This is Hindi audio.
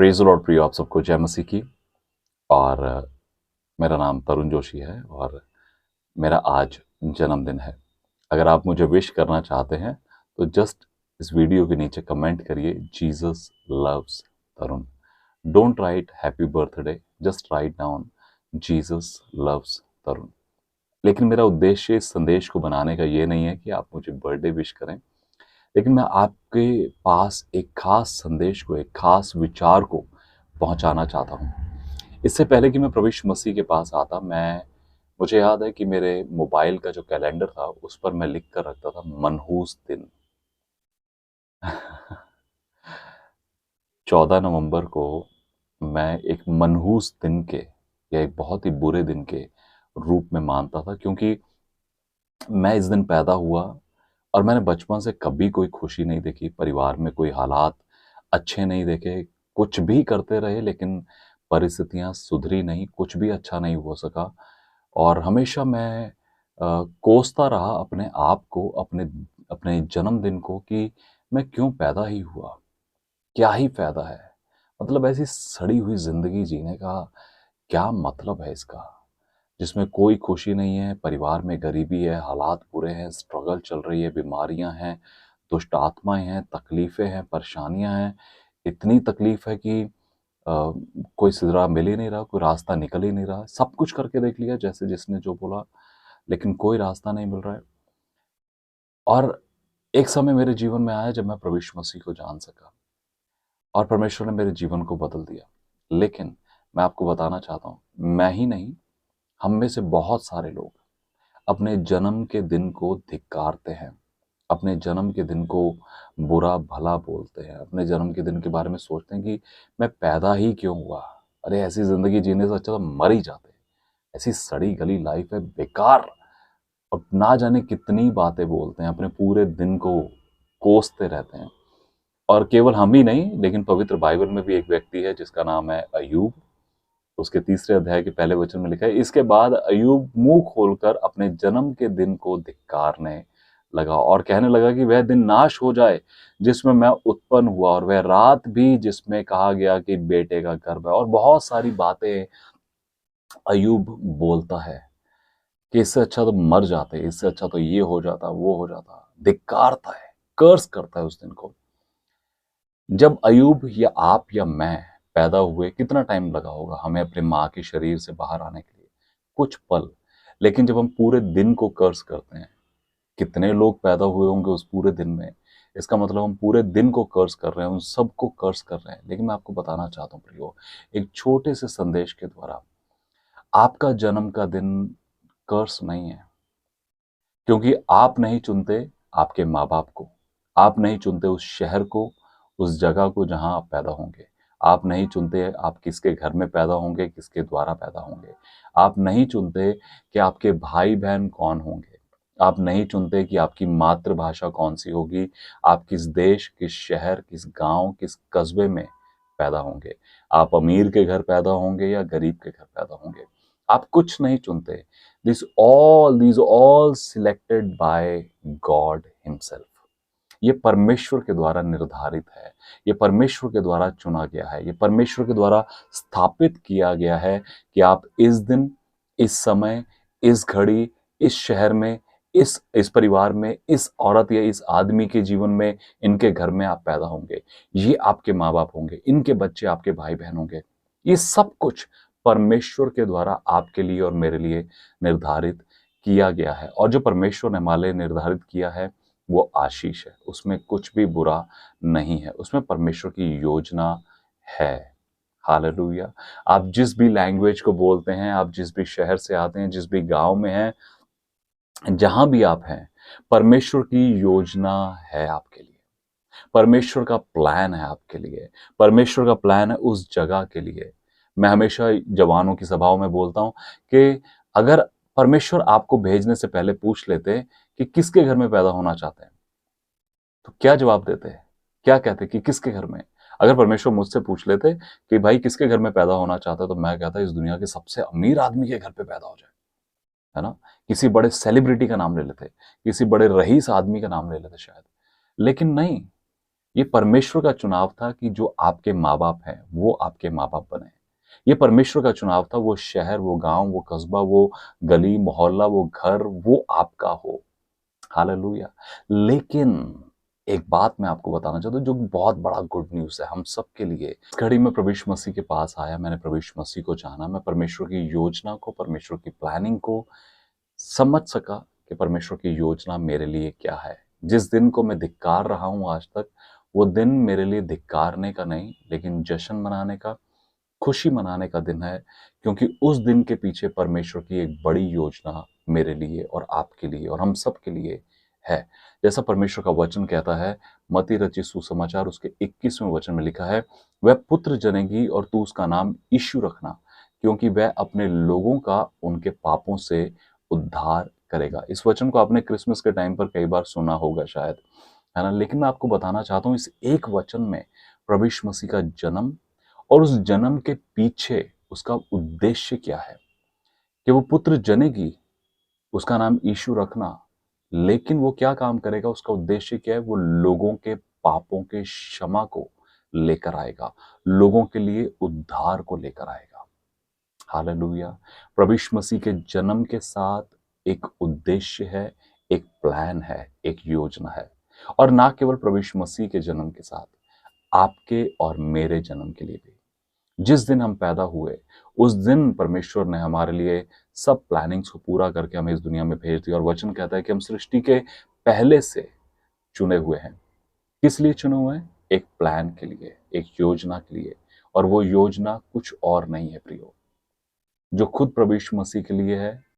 प्रेज़ द लॉर्ड प्रिय आप सबको जय मसीह की। और मेरा नाम तरुण जोशी है और मेरा आज जन्मदिन है। अगर आप मुझे विश करना चाहते हैं तो जस्ट इस वीडियो के नीचे कमेंट करिए Jesus loves Tarun. Don't write happy birthday, just write down Jesus loves Tarun. लेकिन मेरा उद्देश्य इस संदेश को बनाने का ये नहीं है कि आप मुझे बर्थडे विश करें, लेकिन मैं आपके पास एक खास संदेश को, एक खास विचार को पहुंचाना चाहता हूं। इससे पहले कि मैं प्रभु यीशु मसीह के पास आता, मुझे याद है कि मेरे मोबाइल का जो कैलेंडर था उस पर मैं लिख कर रखता था मनहूस दिन। 14 नवंबर को मैं एक मनहूस दिन के या एक बहुत ही बुरे दिन के रूप में मानता था, क्योंकि मैं इस दिन पैदा हुआ और मैंने बचपन से कभी कोई खुशी नहीं देखी, परिवार में कोई हालात अच्छे नहीं देखे, कुछ भी करते रहे लेकिन परिस्थितियां सुधरी नहीं, कुछ भी अच्छा नहीं हो सका। और हमेशा मैं कोसता रहा अपने आप को, अपने अपने जन्मदिन को, कि मैं क्यों पैदा ही हुआ, क्या ही फायदा है, मतलब ऐसी सड़ी हुई जिंदगी जीने का क्या मतलब है इसका, जिसमें कोई खुशी नहीं है, परिवार में गरीबी है, हालात बुरे हैं, स्ट्रगल चल रही है, बीमारियां हैं, दुष्ट आत्माएं हैं, तकलीफें हैं, परेशानियां हैं। इतनी तकलीफ है कि कोई सिरा मिल ही नहीं रहा, कोई रास्ता निकल ही नहीं रहा। सब कुछ करके देख लिया जैसे जिसने जो बोला, लेकिन कोई रास्ता नहीं मिल रहा है। और एक समय मेरे जीवन में आया जब मैं प्रभु यीशु मसीह को जान सका और परमेश्वर ने मेरे जीवन को बदल दिया। लेकिन मैं आपको बताना चाहता हूँ, मैं ही नहीं, हम में से बहुत सारे लोग अपने जन्म के दिन को धिक्कारते हैं, अपने जन्म के दिन को बुरा भला बोलते हैं, अपने जन्म के दिन के बारे में सोचते हैं कि मैं पैदा ही क्यों हुआ, अरे ऐसी जिंदगी जीने से अच्छा तो मर ही जाते, ऐसी सड़ी गली लाइफ है, बेकार। और ना जाने कितनी बातें बोलते हैं, अपने पूरे दिन को कोसते रहते हैं। और केवल हम ही नहीं, लेकिन पवित्र बाइबल में भी एक व्यक्ति है जिसका नाम है अय्यूब। उसके 3 अध्याय के पहले वचन में लिखा है, इसके बाद अय्यूब मुंह खोलकर अपने जन्म के दिन को धिक्कारने लगा और कहने लगा कि वह दिन नाश हो जाए जिसमें मैं उत्पन्न हुआ, और वह रात भी जिसमें कहा गया कि बेटे का गर्भ है। और बहुत सारी बातें अय्यूब बोलता है कि इससे अच्छा तो मर जाते, इससे अच्छा तो ये हो जाता, वो हो जाता। धिक्कारता है, कर्स करता है उस दिन को। जब अय्यूब या आप या मैं पैदा हुए, कितना टाइम लगा होगा हमें अपने माँ के शरीर से बाहर आने के लिए? कुछ पल। लेकिन जब हम पूरे दिन को कर्स करते हैं, कितने लोग पैदा हुए होंगे उस पूरे दिन में? इसका मतलब हम पूरे दिन को कर्स कर रहे हैं, उन सबको कर्स कर रहे हैं। लेकिन मैं आपको बताना चाहता हूँ प्रियो, एक छोटे से संदेश के द्वारा, आपका जन्म का दिन कर्स नहीं है, क्योंकि आप नहीं चुनते आपके माँ बाप को, आप नहीं चुनते उस शहर को, उस जगह को जहां आप पैदा होंगे, आप नहीं चुनते आप किसके घर में पैदा होंगे, किसके द्वारा पैदा होंगे, आप नहीं चुनते कि आपके भाई बहन कौन होंगे, आप नहीं चुनते कि आपकी मातृभाषा कौन सी होगी, आप किस देश, किस शहर, किस गांव, किस कस्बे में पैदा होंगे, आप अमीर के घर पैदा होंगे या गरीब के घर पैदा होंगे। आप कुछ नहीं चुनते। These all selected by God himself। ये परमेश्वर के द्वारा निर्धारित है, ये परमेश्वर के द्वारा चुना गया है, ये परमेश्वर के द्वारा स्थापित किया गया है कि आप इस दिन, इस समय, इस घड़ी, इस शहर में, इस परिवार में, इस औरत या इस आदमी के जीवन में, इनके घर में आप पैदा होंगे, ये आपके माँ बाप होंगे, इनके बच्चे आपके भाई बहन होंगे। ये सब कुछ परमेश्वर के द्वारा आपके लिए और मेरे लिए निर्धारित किया गया है। और जो परमेश्वर ने हमारे लिए निर्धारित किया है वो आशीष है, उसमें कुछ भी बुरा नहीं है, उसमें परमेश्वर की योजना है। हालेलुया। आप जिस भी लैंग्वेज को बोलते हैं, आप जिस भी शहर से आते हैं, जिस भी गांव में हैं, जहां भी आप हैं, परमेश्वर की योजना है आपके लिए, परमेश्वर का प्लान है आपके लिए, परमेश्वर का प्लान है उस जगह के लिए। मैं हमेशा जवानों की सभाओं में बोलता हूं कि अगर परमेश्वर आपको भेजने से पहले पूछ लेते कि किसके घर में पैदा होना चाहते हैं, तो क्या जवाब देते हैं? क्या कहते कि किसके घर में? अगर परमेश्वर मुझसे पूछ लेते कि भाई किसके घर में पैदा होना चाहता है, तो मैं कहता इस दुनिया के सबसे अमीर आदमी के घर पे पैदा हो जाए, है ना? किसी बड़े सेलिब्रिटी का नाम ले लेते, किसी बड़े रईस आदमी का नाम ले लेते शायद। लेकिन नहीं, ये परमेश्वर का चुनाव था कि जो आपके माँ-बाप हैं, वो आपके माँ-बाप बने। ये परमेश्वर का चुनाव था, वो शहर, वो गाँव, वो कस्बा, वो गली, मोहल्ला, वो घर, वो आपका हो। हालेलुया! लेकिन एक बात मैं आपको बताना चाहता हूँ जो बहुत बड़ा गुड न्यूज़ है हम सबके लिए। इस घड़ी में प्रभु यीशु मसीह के पास आया, मैंने प्रभु यीशु मसीह को जाना, मैं परमेश्वर की योजना को, परमेश्वर की प्लानिंग को समझ सका कि परमेश्वर की योजना मेरे लिए क्या है। जिस दिन को मैं धिक्कार रहा हूँ आज तक, वो दिन मेरे लिए धिक्कारने का नहीं, लेकिन जश्न मनाने का, खुशी मनाने का दिन है, क्योंकि उस दिन के पीछे परमेश्वर की एक बड़ी योजना मेरे लिए और आपके लिए और हम सब के लिए है। जैसा परमेश्वर का वचन कहता है, मत्ती रचित सुसमाचार उसके 21वें वचन में लिखा है, वह पुत्र जनेगी और तू उसका नाम यीशु रखना, क्योंकि वह अपने लोगों का उनके पापों से उद्धार करेगा। इस वचन को आपने क्रिसमस के टाइम पर कई बार सुना होगा शायद, है ना? लेकिन मैं आपको बताना चाहता हूँ इस एक वचन में प्रभु यीशु मसीह का जन्म और उस जन्म के पीछे उसका उद्देश्य क्या है कि वो पुत्र जनेगी, उसका नाम यीशु रखना, लेकिन वो क्या काम करेगा, उसका उद्देश्य क्या है, वो लोगों के पापों के क्षमा को लेकर आएगा, लोगों के लिए उद्धार को लेकर आएगा। हालेलुया! प्रभु यीशु मसीह के जन्म के साथ एक उद्देश्य है, एक प्लान है, एक योजना है और ना केवल प्रभु यीशु मसीह के जन्म के साथ, आपके और मेरे जन्म के लिए भी। जिस दिन हम पैदा हुए, उस दिन परमेश्वर ने हमारे लिए सब प्लानिंग्स को पूरा करके हमें इस दुनिया में भेज दिया और वचन कहता है कि हम सृष्टि के पहले से चुने हुए हैं। किस लिए चुने हुए हैं? एक प्लान के लिए, एक योजना के लिए और वो योजना कुछ और नहीं है प्रियो, जो खुद प्रभु यीशु मसीह के लिए है